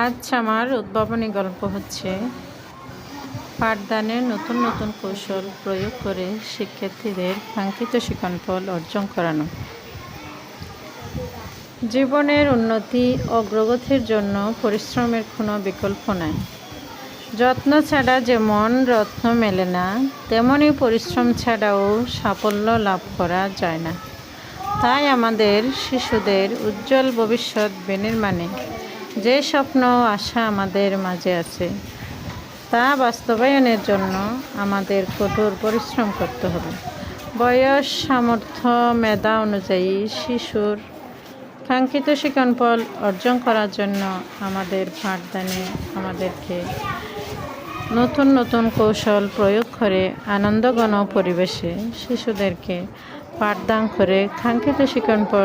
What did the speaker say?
আজ আমার উদ্ভাবনী গল্প হচ্ছে পাঠদানের নতুন নতুন কৌশল প্রয়োগ করে শিক্ষার্থীদের কাঙ্ক্ষিত শিক্ষণফল অর্জন করানো। জীবনের উন্নতি অগ্রগতির জন্য পরিশ্রমের কোনো বিকল্প নাই। যত্ন ছাড়া যেমন রত্ন মেলে না, তেমনি পরিশ্রম ছাড়াও সাফল্য লাভ করা যায় না। তাই আমাদের শিশুদের উজ্জ্বল ভবিষ্যৎ বিনির্মাণে যে স্বপ্ন আশা আমাদের মাঝে আছে, তা বাস্তবায়নের জন্য আমাদের কঠোর পরিশ্রম করতে হবে। বয়স, সামর্থ্য, মেধা অনুযায়ী শিশুর কাঙ্ক্ষিত শিক্ষণফল অর্জন করার জন্য আমাদের পাঠদানে আমাদেরকে নতুন নতুন কৌশল প্রয়োগ করে আনন্দঘন পরিবেশে শিশুদেরকে পাঠদান করে কাঙ্ক্ষিত শিক্ষণফল